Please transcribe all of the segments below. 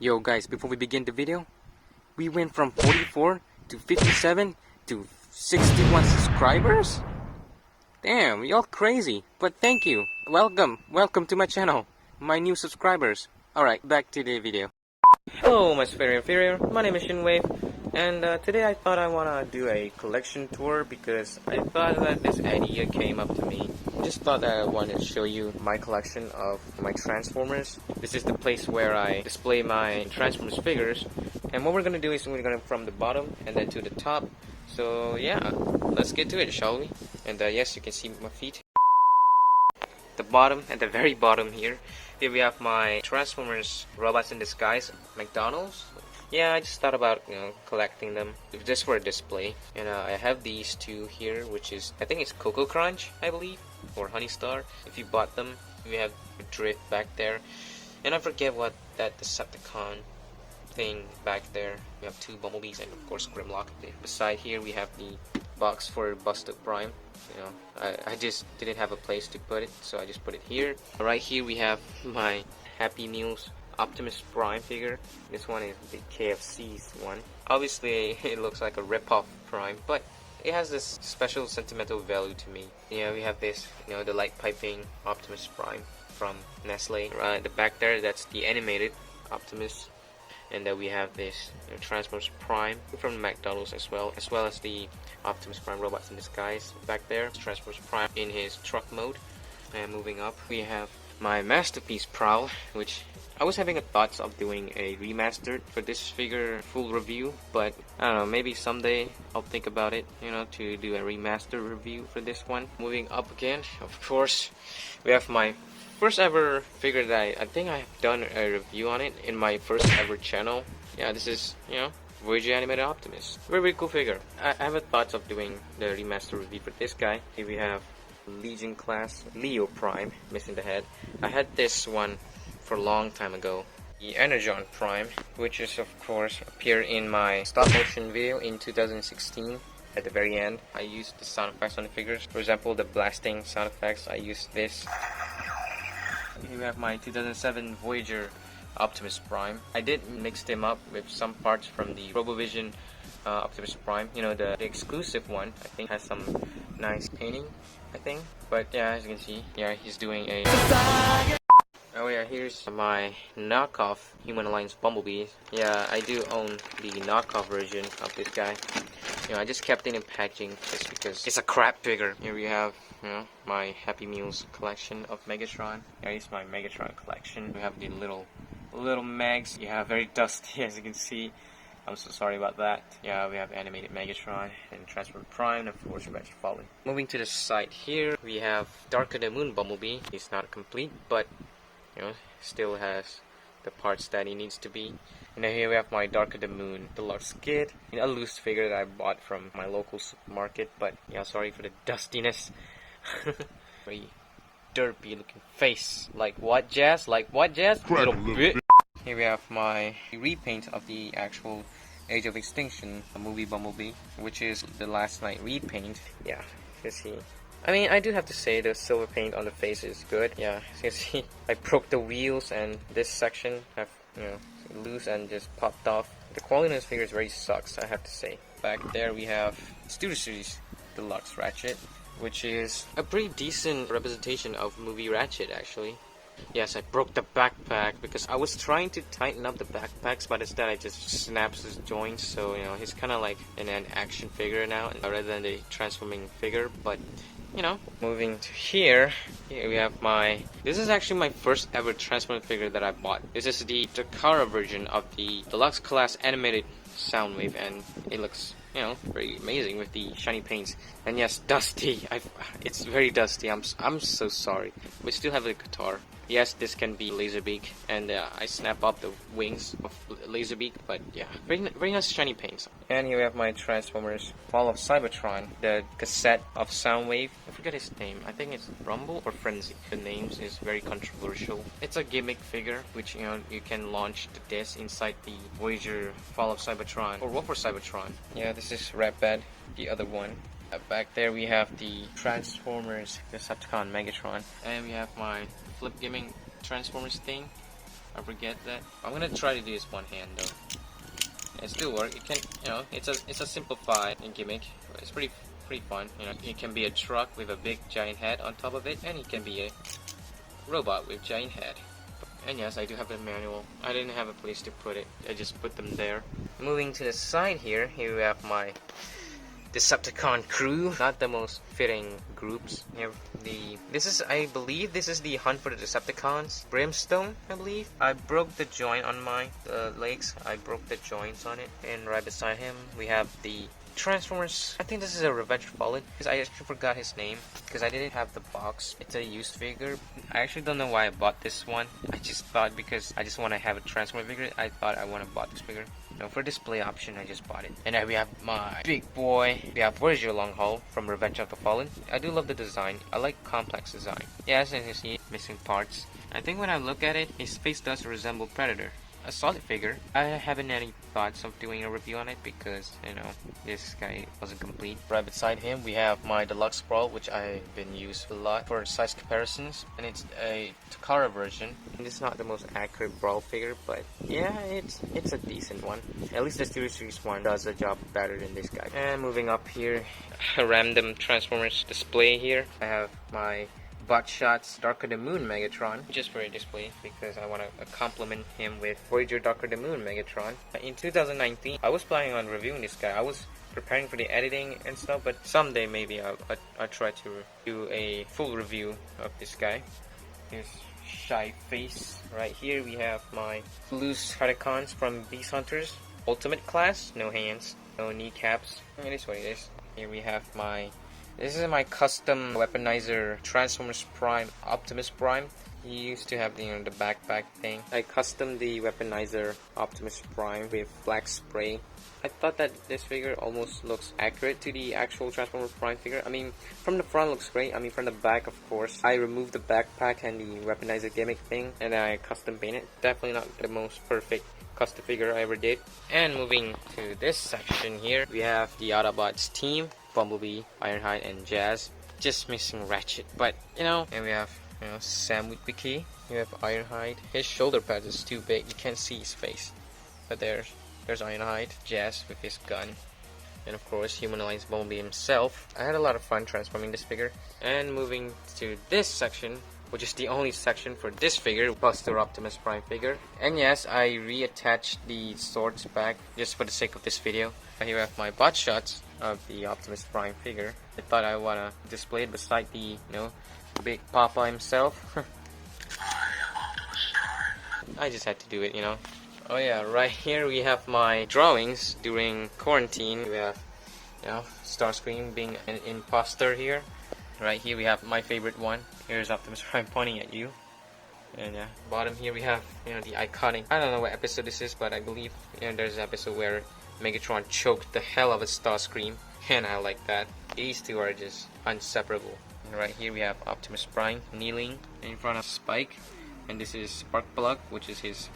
Yo guys, before we begin the video, we went from 44 to 57 to 61 subscribers? Damn, y'all crazy, but thank you. Welcome to my channel, my new subscribers. Alright, back to the video. Hello my superior inferior, my name is Shin, and today I thought I wanna do a collection tour because I thought that this idea came up to me. Just thought that I wanted to show you my collection of my Transformers. This is the place where I display my Transformers figures, and what we're gonna do is we're gonna from the bottom and then to the top. So yeah, let's get to it, shall we? And yes, you can see my feet. The bottom, at the very bottom here we have my Transformers robots in disguise, McDonald's. Yeah, I just thought about, collecting them just for a display. And I have these two here, which is, I think it's Cocoa Crunch, I believe, or Honey Star. If you bought them, we have Drift back there. And I forget what that Decepticon thing back there. We have two Bumblebees and of course Grimlock. Beside here we have the box for Busted Prime. I just didn't have a place to put it, so I just put it here. Right here we have my Happy Meals Optimus Prime figure. This one is the KFC's one. Obviously it looks like a rip-off Prime, but it has this special sentimental value to me. Yeah, we have this, the light piping Optimus Prime from Nestle. Right at the back there, that's the animated Optimus. And then we have this Transformers Prime from McDonald's as well as the Optimus Prime robots in disguise back there. Transformers Prime in his truck mode. And moving up, we have my Masterpiece Prowl, which I was having a thoughts of doing a remastered for this figure full review, but I don't know, maybe someday I'll think about it, to do a remaster review for this one. Moving up again, of course, we have my first ever figure that I think I've done a review on it in my first ever channel. Yeah, this is, Voyager Animated Optimus. Very cool figure. I have a thoughts of doing the remaster review for this guy. Here we have Legion class Leo Prime, missing the head. I had this one for a long time ago. The Energon Prime, which is of course appeared in my stop motion video in 2016. At the very end, I used the sound effects on the figures. For example, the blasting sound effects, I used this. Here we have my 2007 Voyager Optimus Prime. I did mix them up with some parts from the RoboVision Optimus Prime. The exclusive one, I think, has some nice painting, I think. But yeah, as you can see, yeah, he's doing a... Oh yeah, here's my knockoff Human Alliance Bumblebee. Yeah, I do own the knockoff version of this guy. I just kept it in packaging just because it's a crap figure. Here we have, my Happy Meals collection of Megatron. Here's my Megatron collection. We have the little Megs. Yeah, very dusty as you can see. I'm so sorry about that. Yeah, we have animated Megatron and Transformer Prime, and of course Revenge Fallen. Moving to the side here, we have Dark of the Moon Bumblebee. He's not complete, but still has the parts that he needs to be. And then here we have my Dark of the Moon Deluxe Kit, a loose figure that I bought from my local supermarket. But yeah, sorry for the dustiness. Very derpy looking face. Like what, Jazz? Little bit. Here we have my repaint of the actual Age of Extinction movie Bumblebee, which is the Last Night repaint. Yeah, you see. I mean, I do have to say the silver paint on the face is good. Yeah, as you can see, I broke the wheels and this section have, loose and just popped off. The quality of this figure is very sucks, I have to say. Back there we have Studio Series Deluxe Ratchet, which is a pretty decent representation of movie Ratchet, actually. Yes, I broke the backpack because I was trying to tighten up the backpacks, but instead I just snaps his joints. So, he's kind of like an action figure now rather than the transforming figure. But, moving to here we have this is actually my first ever transforming figure that I bought. This is the Takara version of the Deluxe Class animated Soundwave, and it looks, very amazing with the shiny paints. And yes, dusty. It's very dusty. I'm so sorry. We still have the guitar. Yes, this can be Laserbeak, and I snap up the wings of Laserbeak, but yeah, very nice shiny paints. And here we have my Transformers Fall of Cybertron, the cassette of Soundwave. I forget his name. I think it's Rumble or Frenzy. The names is very controversial. It's a gimmick figure, which you can launch the disc inside the Voyager Fall of Cybertron or War for Cybertron. Yeah, this is Ratbat, the other one. Back there we have the Transformers Decepticon Megatron, and we have my Flip Gaming Transformers thing. I forget that. I'm gonna try to do this one hand though. It still work. It can, it's a simplified gimmick. It's pretty fun. It can be a truck with a big giant head on top of it, and it can be a robot with giant head. And yes, I do have a manual. I didn't have a place to put it. I just put them there. Moving to the side here, we have my Decepticon crew. Not the most fitting groups. I believe this is the Hunt for the Decepticons. Brimstone, I believe. I broke the joint on my legs. I broke the joints on it. And right beside him, we have the Transformers. I think this is a Revenge Fallen, because I actually forgot his name because I didn't have the box. It's a used figure. I actually don't know why I bought this one. I just thought because I just want to have a Transformer figure, I thought I want to bought this figure. For display option, I just bought it. And then we have my big boy. We have Voyager Long Haul from Revenge of the Fallen. I do love the design. I like complex design. Yes, and you see missing parts. I think when I look at it, his face does resemble Predator. A solid figure. I haven't any thoughts of doing a review on it because, this guy wasn't complete. Right beside him, we have my deluxe Sprawl, which I've been used a lot for size comparisons, and it's a Takara version. And it's not the most accurate Brawl figure, but yeah, it's a decent one. At least the Series 1 does the job better than this guy. And moving up here, a random Transformers display here. I have my Botshot's Darker the Moon Megatron, just for a display because I want to compliment him with Voyager Darker the Moon Megatron. In 2019, I was planning on reviewing this guy. I was preparing for the editing and stuff, but someday maybe I'll try to do a full review of this guy. Here's Shy Face. Right here we have my loose Predacons from Beast Hunters. Ultimate class, no hands, no kneecaps. It is what it is. Here we have this is my custom weaponizer Transformers Prime, Optimus Prime. He used to have the backpack thing. I custom the weaponizer Optimus Prime with black spray. I thought that this figure almost looks accurate to the actual Transformers Prime figure. I mean, from the front looks great. I mean, from the back, of course. I removed the backpack and the weaponizer gimmick thing, and I custom painted. Definitely not the most perfect custom figure I ever did. And moving to this section here, we have the Autobots team. Bumblebee, Ironhide, and Jazz. Just missing Ratchet, but and we have Sam Witwicky. We have Ironhide. His shoulder pads is too big, you can't see his face. But there's Ironhide, Jazz with his gun, and of course Human Alliance Bumblebee himself. I had a lot of fun transforming this figure. And moving to this section, which is the only section for this figure, Buster Optimus Prime figure. And yes, I reattached the swords back just for the sake of this video. Here I have my bot shots of the Optimus Prime figure. I thought I wanna display it beside the big Papa himself. I just had to do it, Oh yeah, right here we have my drawings during quarantine. We have Starscream being an imposter here. Right here we have my favorite one. Here's Optimus Prime pointing at you. And bottom here we have the iconic, I don't know what episode this is, but I believe there's an episode where Megatron choked the hell out of Starscream, and I like that. These two are just inseparable. And right here we have Optimus Prime kneeling in front of Spike, and this is Sparkplug, which is his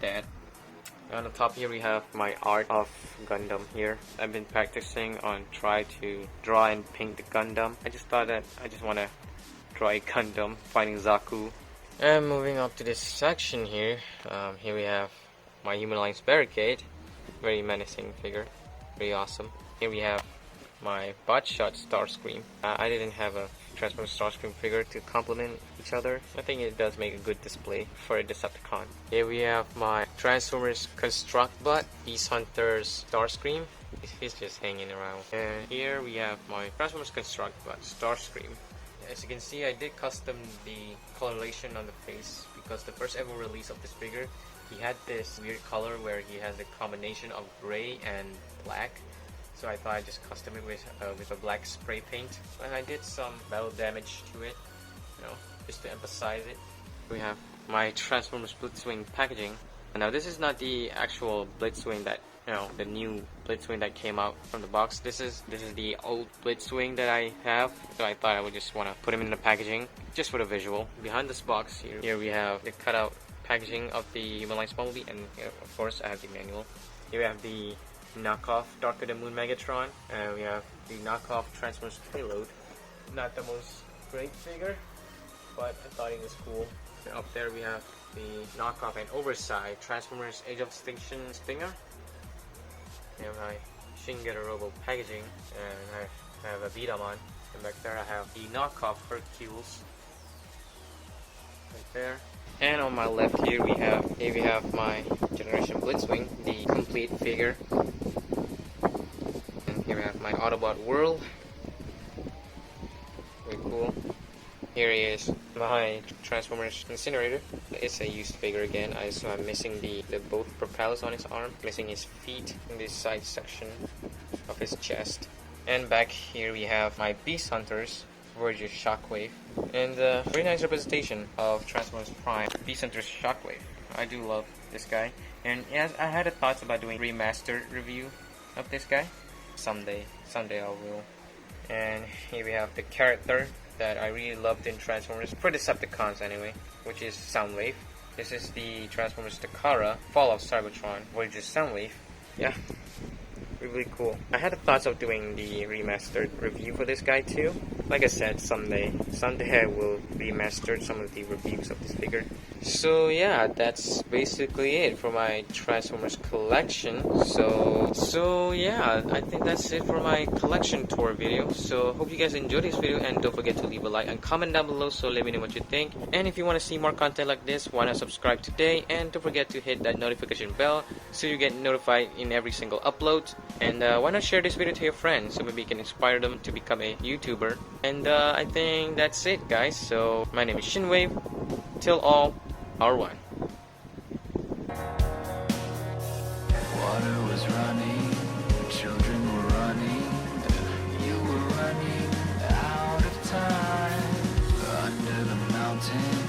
dad. And on the top here we have my art of Gundam here. I've been practicing on try to draw and paint the Gundam. I just thought that I just want to draw a Gundam fighting Zaku. And moving up to this section here, here we have my Human Alliance Barricade. Very menacing figure, very awesome. Here we have my Botshot Starscream. I didn't have a Transformers Starscream figure to complement each other. I think it does make a good display for a Decepticon. Here we have my Transformers Constructbot, Beast Hunters Starscream. He's just hanging around. And here we have my Transformers Constructbot Starscream. As you can see, I did custom the coloration on the face because the first ever release of this figure, he had this weird color where he has a combination of gray and black. So I thought I'd just custom it with a black spray paint. And I did some metal damage to it, just to emphasize it. We have my Transformers Blitzwing packaging. And now this is not the actual Blitzwing that, the new Blitzwing that came out from the box. This is the old Blitzwing that I have. So I thought I would just want to put him in the packaging just for the visual. Behind this box here we have the cutout packaging of the Human Alliance Bumblebee, and of course I have the manual. Here we have the knockoff Darker the Moon Megatron, and we have the knockoff Transformers Payload. Not the most great figure, but I thought it was cool. And up there we have the knockoff and oversized Transformers Age of Extinction Stinger. And my Shin Robo packaging, and I have a Betamon. And back there I have the knockoff Hercules. Right there. And on my left here we have my Generation Blitzwing, the complete figure. And here we have my Autobot World. Very cool. Here is my Transformers Incinerator. It's a used figure again. So I'm missing the both propellers on his arm, missing his feet in this side section of his chest. And back here we have my Beast Hunters, Voyager Shockwave, and a very nice representation of Transformers Prime, Beast Hunters Shockwave. I do love this guy, and yes, I had a thoughts about doing a remastered review of this guy. Someday I will. And here we have the character that I really loved in Transformers, for Decepticons anyway, which is Soundwave. This is the Transformers Takara, Fall of Cybertron, Voyager Soundwave. Yeah, really cool. I had the thoughts of doing the remastered review for this guy too. Like I said, someday I will remaster some of the reviews of this figure. So yeah, that's basically it for my Transformers collection. So yeah, I think that's it for my collection tour video. So hope you guys enjoyed this video, and don't forget to leave a like and comment down below, so let me know what you think. And if you want to see more content like this, why not subscribe today, and don't forget to hit that notification bell so you get notified in every single upload. And why not share this video to your friends so maybe you can inspire them to become a YouTuber. And I think that's it, guys. So my name is Shinwave. Till all are one.